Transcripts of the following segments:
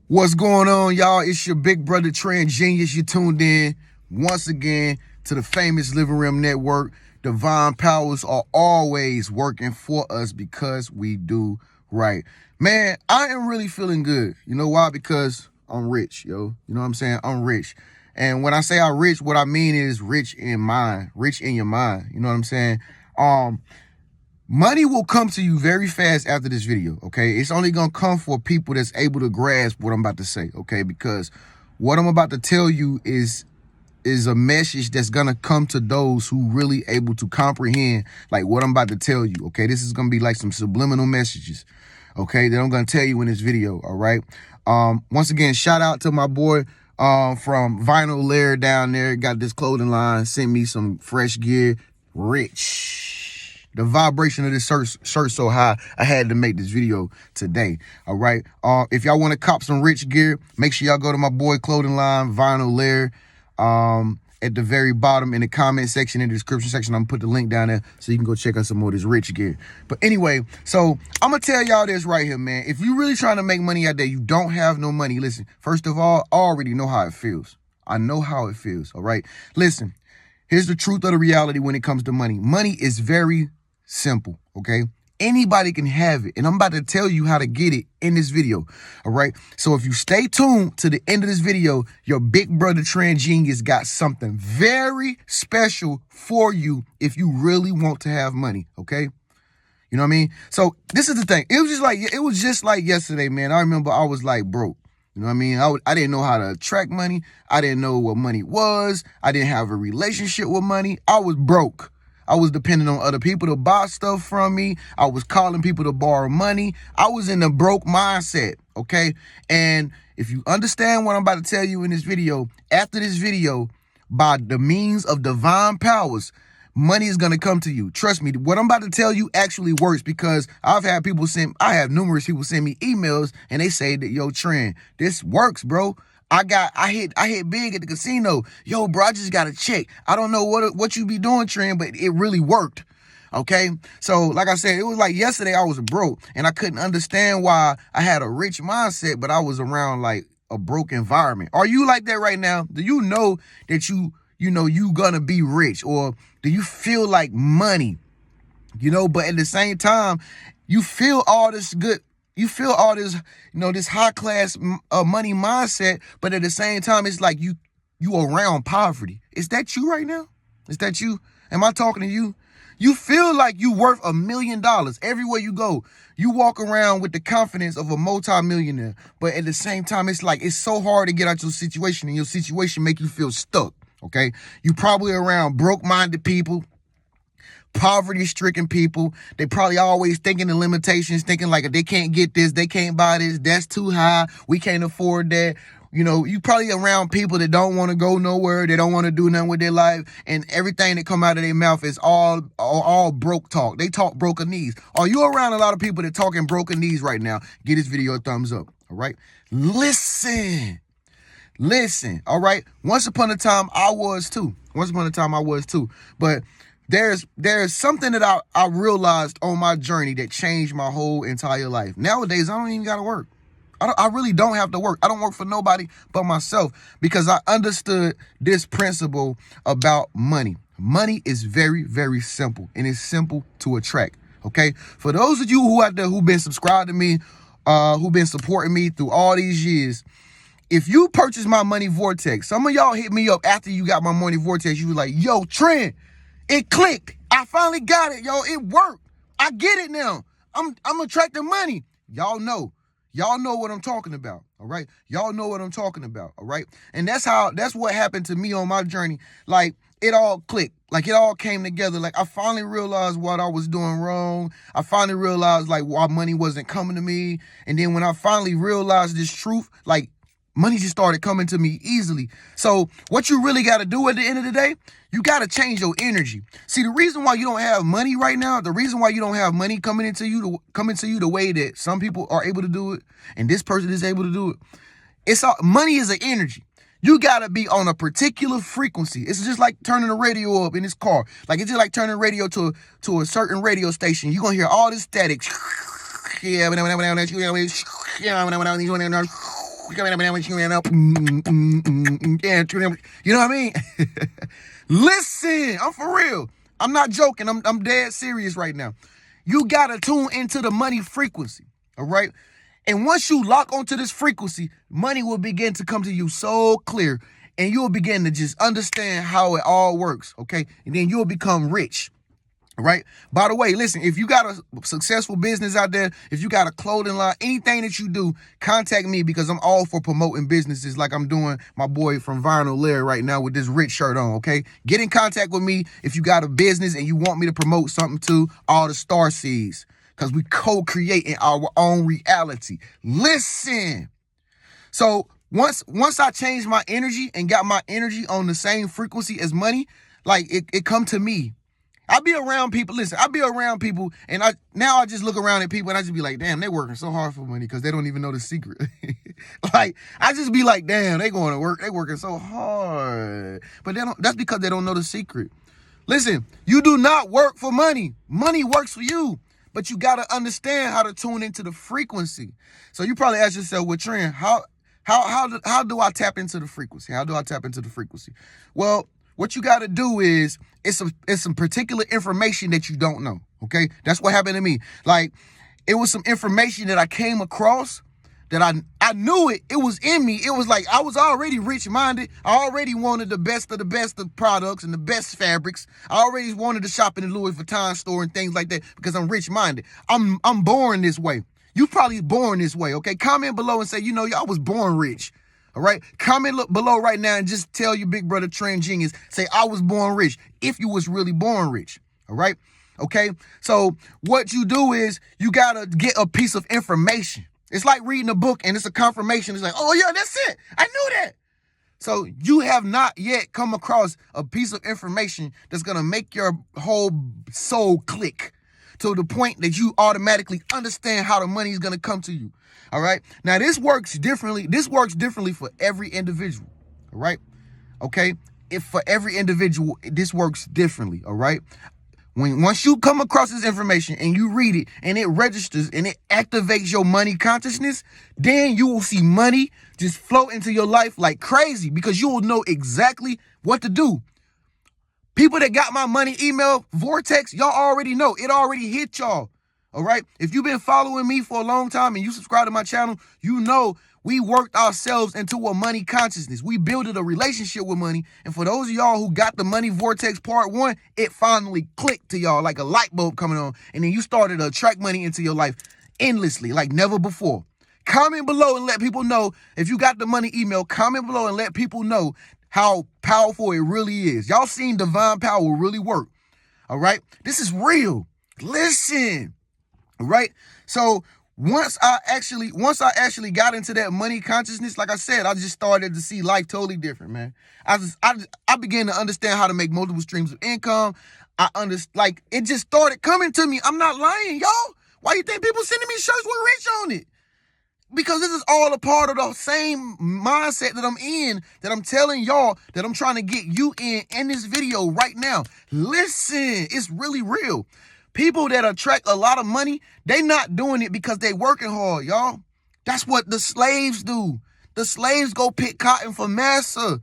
What's going on, y'all? It's your big brother Tren Genius. You tuned in once again to the famous Living Room Network. Divine powers are always working for us because we do right. Man, I am really feeling good. You know why? Because I'm rich, yo. You know what I'm saying? I'm rich. And when I say I'm rich, what I mean is rich in mind, rich in your mind. You know what I'm saying? Money will come to you very fast after this video, okay? It's only gonna come for people that's able to grasp what I'm about to say, okay? Because what I'm about to tell you is a message that's gonna come to those who really able to comprehend like what I'm about to tell you, okay? This is gonna be like some subliminal messages, okay, that I'm gonna tell you in this video, all right? Once again, shout out to my boy from Vinyl Lair down there, got this clothing line, sent me some fresh gear, rich. The vibration of this shirt so high, I had to make this video today. All right. If y'all want to cop some rich gear, make sure y'all go to my boy clothing line, Vinyl Lair. At the very bottom in the comment section, in the description section, I'm gonna put the link down there so you can go check out some more of this rich gear. But anyway, so I'm gonna tell y'all this right here, man. If you really trying to make money out there, you don't have no money. Listen, first of all, I already know how it feels. I know how it feels. All right. Listen, here's the truth of the reality when it comes to money. Money is very simple, okay? Anybody can have it, and I'm about to tell you how to get it in this video, all right? So if you stay tuned to the end of this video, your big brother Tren Genius got something very special for you if you really want to have money, okay? You know what I mean? So this is the thing. It was just like yesterday, man. I remember I was like broke. You know what I mean? I didn't know how to attract money. I didn't know what money was. I didn't have a relationship with money. I was broke. I was depending on other people to buy stuff from me. I was calling people to borrow money. I was in a broke mindset, okay? And if you understand what I'm about to tell you in this video, after this video, by the means of divine powers, money is going to come to you. Trust me, what I'm about to tell you actually works because I have numerous people send me emails and they say that, yo, Tren, this works, bro. I hit big at the casino. Yo, bro, I just got a check. I don't know what you be doing, Tren, but it really worked. Okay. So like I said, it was like yesterday I was broke and I couldn't understand why I had a rich mindset, but I was around like a broke environment. Are you like that right now? Do you know that you gonna be rich, or do you feel like money, but at the same time, you feel all this good. You feel all this, this high class money mindset, but at the same time, it's like you around poverty. Is that you right now? Is that you? Am I talking to you? You feel like you worth $1 million everywhere you go. You walk around with the confidence of a multi-millionaire, but at the same time, it's like it's so hard to get out your situation, and your situation make you feel stuck. Okay, you probably around broke-minded people, poverty-stricken people. They probably always thinking the limitations, thinking like if they can't get this, they can't buy this, that's too high, we can't afford that. You probably around people that don't want to go nowhere, they don't want to do nothing with their life, and everything that come out of their mouth is all broke talk. They talk broken knees. Are you around a lot of people that talking broken knees right now? Give this video a thumbs up, all right? Listen, all right? Once upon a time, I was too. But there's something that I realized on my journey that changed my whole entire life. Nowadays, I don't even got to work. I really don't have to work. I don't work for nobody but myself because I understood this principle about money. Money is very, very simple, and it's simple to attract, okay? For those of you who out there who've been subscribed to me, who've been supporting me through all these years, if you purchase my money vortex, some of y'all hit me up after you got my money vortex, you was like, yo, Tren, it clicked. I finally got it, yo. It worked. I get it now. I'm attracting money. Y'all know what I'm talking about, all right? Y'all know what I'm talking about, all right? And that's what happened to me on my journey. Like, it all clicked. Like, it all came together. Like, I finally realized what I was doing wrong. I finally realized, like, why money wasn't coming to me. And then when I finally realized this truth, like, money just started coming to me easily. So what you really got to do at the end of the day, you got to change your energy. See, the reason why you don't have money right now, the reason why you don't have money coming into you the way that some people are able to do it, and this person is able to do it, money is an energy. You got to be on a particular frequency. It's just like turning the radio up in this car. Like, it's just like turning the radio to a certain radio station. You're going to hear all this static. You know what I mean? Listen, I'm for real. I'm not joking. I'm dead serious right now. You gotta tune into the money frequency, all right? And once you lock onto this frequency, money will begin to come to you so clear, and you'll begin to just understand how it all works, okay? And then you'll become rich. Right. By the way, listen, if you got a successful business out there, if you got a clothing line, anything that you do, contact me because I'm all for promoting businesses like I'm doing my boy from Vinyl Lair right now with this rich shirt on. OK, get in contact with me if you got a business and you want me to promote something to all the star seeds because we co-creating our own reality. Listen. So once I changed my energy and got my energy on the same frequency as money, like it come to me. I be around people. Listen, I be around people, and I just look around at people, and I just be like, damn, they working so hard for money because they don't even know the secret. Like, I just be like, damn, they going to work. They working so hard, but that's because they don't know the secret. Listen, you do not work for money. Money works for you, but you got to understand how to tune into the frequency. So you probably ask yourself, well, Tren, how do I tap into the frequency? How do I tap into the frequency? Well, what you got to do is it's some particular information that you don't know. Okay. That's what happened to me. Like it was some information that I came across that I knew it. It was in me. It was like I was already rich minded. I already wanted the best of products and the best fabrics. I already wanted to shop in the Louis Vuitton store and things like that because I'm rich minded. I'm born this way. You probably born this way. Okay. Comment below and say, y'all was born rich. All right. Comment below right now and just tell your big brother Tren Genius, say I was born rich if you was really born rich. All right. Okay. So what you do is you got to get a piece of information. It's like reading a book and it's a confirmation. It's like, oh yeah, that's it. I knew that. So you have not yet come across a piece of information that's going to make your whole soul click to the point that you automatically understand how the money is going to come to you. All right. Now, this works differently. This works differently for every individual. All right. Okay. If for every individual, this works differently. All right. Once you come across this information and you read it and it registers and it activates your money consciousness, then you will see money just flow into your life like crazy because you will know exactly what to do. People that got my money email vortex, y'all already know. It already hit y'all. All right. If you've been following me for a long time and you subscribe to my channel, you know we worked ourselves into a money consciousness. We built a relationship with money. And for those of y'all who got the money vortex part 1, it finally clicked to y'all like a light bulb coming on. And then you started to attract money into your life endlessly like never before. Comment below and let people know if you got the money email. Comment below and let people know how powerful it really is. Y'all seen divine power really work. All right. This is real. Listen. All right. So once I actually got into that money consciousness, like I said, I just started to see life totally different, man. I began to understand how to make multiple streams of income. It just started coming to me. I'm not lying, y'all. Why you think people sending me shirts with rich on it? Because this is all a part of the same mindset that I'm in, that I'm telling y'all, that I'm trying to get you in this video right now. Listen, it's really real. People that attract a lot of money, they not doing it because they working hard, y'all. That's what the slaves do. The slaves go pick cotton for massa.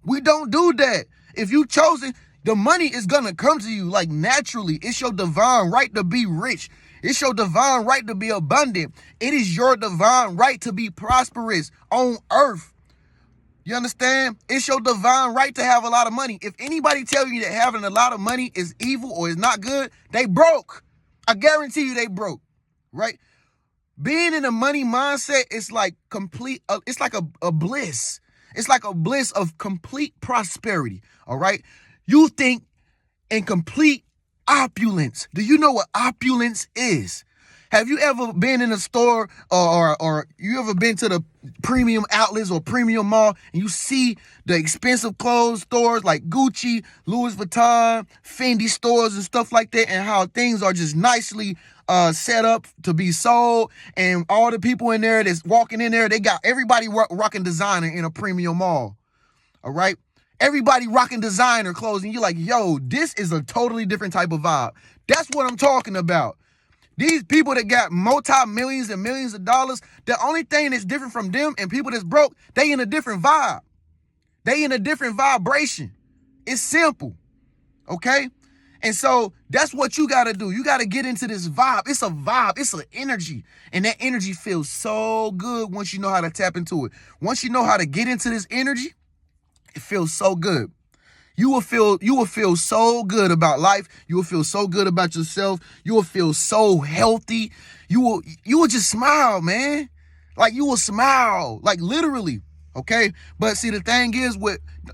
We don't do that. If you chosen, the money is going to come to you like naturally. It's your divine right to be rich. It's your divine right to be abundant. It is your divine right to be prosperous on earth. You understand? It's your divine right to have a lot of money. If anybody tell you that having a lot of money is evil or is not good, they broke. I guarantee you they broke, right? Being in a money mindset is like complete, it's like a bliss. It's like a bliss of complete prosperity, all right? You think in complete opulence. Do you know what opulence is? Have you ever been in a store or you ever been to the premium outlets or premium mall and you see the expensive clothes stores like Gucci, Louis Vuitton, Fendi stores and stuff like that, and how things are just nicely set up to be sold, and all the people in there that's walking in there, they got everybody rocking designer in a premium mall. All right. Everybody rocking designer clothes, and you're like, yo, this is a totally different type of vibe. That's what I'm talking about. These people that got multi-millions and millions of dollars, the only thing that's different from them and people that's broke, they in a different vibe. They in a different vibration. It's simple, okay? And so that's what you got to do. You got to get into this vibe. It's a vibe. It's an energy. And that energy feels so good once you know how to tap into it. Once you know how to get into this energy, it feels so good. You will feel so good about life. You will feel so good about yourself. You will feel so healthy. You will just smile, man. Like you will smile, like literally. Okay. But see, the thing is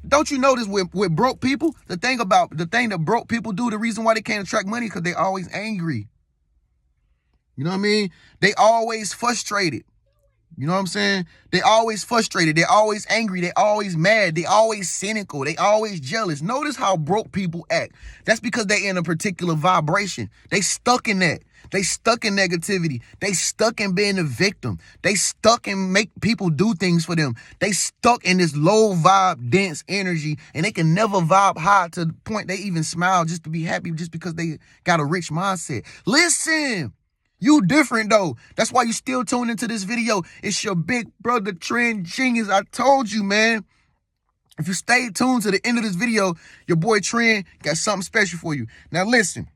don't you notice with broke people, the thing that broke people do, the reason why they can't attract money, because they always angry. You know what I mean? They always frustrated. You know what I'm saying? They always frustrated. They're always angry. They're always mad. They always cynical. They always jealous. Notice how broke people act. That's because they in a particular vibration. They stuck in that. They stuck in negativity. They stuck in being a victim. They stuck in make people do things for them. They stuck in this low vibe, dense energy, and they can never vibe high to the point they even smile just to be happy just because they got a rich mindset. Listen. You different though. That's why you still tuned into this video. It's your big brother Tren Genius. I told you, man. If you stay tuned to the end of this video, your boy Tren got something special for you. Now listen,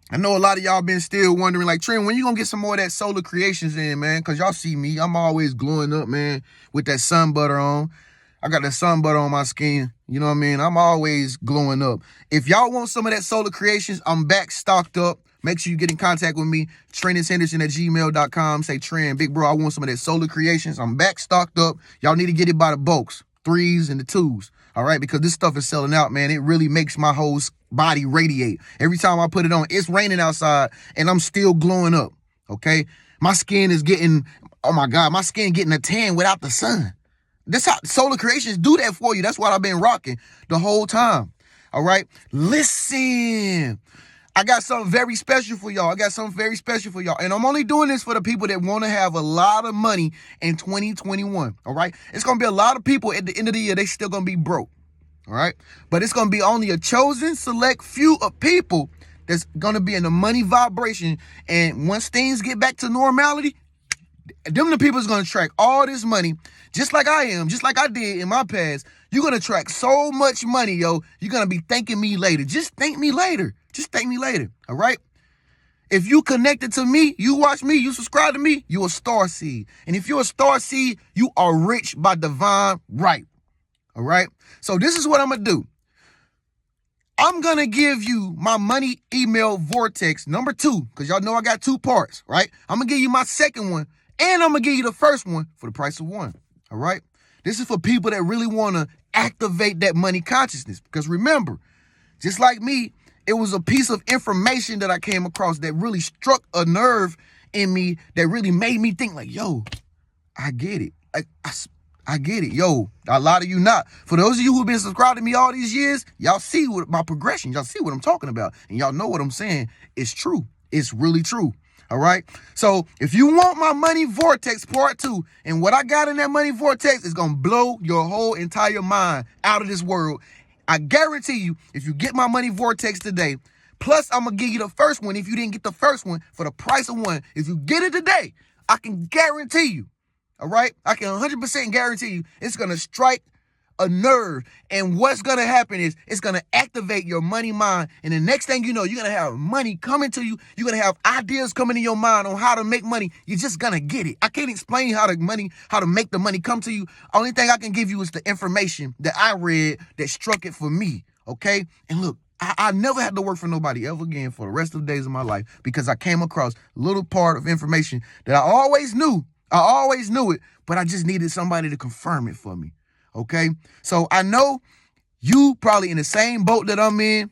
I know a lot of y'all been still wondering, like, Tren, when you gonna get some more of that solar creations in, man? Because y'all see me. I'm always glowing up, man, with that sun butter on. I got that sun butter on my skin. You know what I mean? I'm always glowing up. If y'all want some of that solar creations, I'm back stocked up. Make sure you get in contact with me, TrennisHenderson@gmail.com. Say, Tren, big bro, I want some of that solar creations. I'm back stocked up. Y'all need to get it by the bulks, 3s and the 2s. All right, because this stuff is selling out, man. It really makes my whole body radiate. Every time I put it on, it's raining outside and I'm still glowing up. Okay, my skin is getting, oh my God, my skin getting a tan without the sun. That's how solar creations do that for you. That's what I've been rocking the whole time. All right, listen. I got something very special for y'all. And I'm only doing this for the people that want to have a lot of money in 2021. All right. It's going to be a lot of people at the end of the year. They still going to be broke. All right. But it's going to be only a chosen select few of people that's going to be in the money vibration. And once things get back to normality, them the people is going to track all this money, just like I am, just like I did in my past. You're going to track so much money, yo. You're going to be thanking me later. Just thank me later. All right? If you connected to me, you watch me, you subscribe to me, you a star seed. And if you're a star seed, you are rich by divine right. All right? So this is what I'm going to do. I'm going to give you my money email vortex number 2, because y'all know I got 2 parts, right? I'm going to give you my second one, and I'm going to give you the first one for the price of one. All right? This is for people that really want to activate that money consciousness. Because remember, just like me, it was a piece of information that I came across that really struck a nerve in me that really made me think like, yo, I get it. I get it. Yo, a lot of you not. For those of you who've been subscribed to me all these years, y'all see what my progression. Y'all see what I'm talking about. And y'all know what I'm saying. It's true. It's really true. All right. So if you want my money vortex part 2, and what I got in that money vortex is going to blow your whole entire mind out of this world. I guarantee you, if you get my money vortex today, plus I'm going to give you the first one if you didn't get the first one for the price of one. If you get it today, I can guarantee you, all right? I can 100% guarantee you it's going to strike a nerve. And what's going to happen is it's going to activate your money mind. And the next thing you know, you're going to have money coming to you. You're going to have ideas coming in your mind on how to make money. You're just going to get it. I can't explain how to make the money come to you. Only thing I can give you is the information that I read that struck it for me. Okay. And look, I never had to work for nobody ever again for the rest of the days of my life, because I came across a little part of information that I always knew. I always knew it, but I just needed somebody to confirm it for me. Okay, so I know you probably in the same boat that I'm in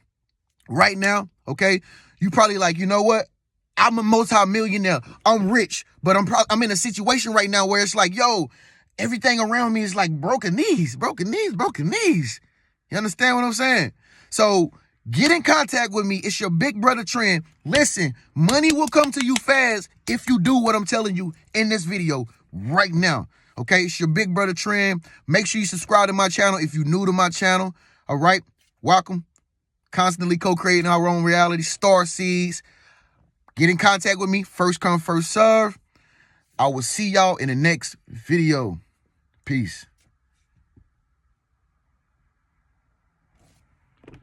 right now. Okay, you probably like, you know what? I'm a multi-millionaire. I'm rich, but I'm in a situation right now where it's like, yo, everything around me is like broken knees. You understand what I'm saying? So get in contact with me. It's your big brother Tren. Listen, money will come to you fast if you do what I'm telling you in this video right now. Okay, it's your big brother Tren. Make sure you subscribe to my channel if you're new to my channel. All right, welcome. Constantly co-creating our own reality. Star seeds. Get in contact with me. First come, first serve. I will see y'all in the next video. Peace.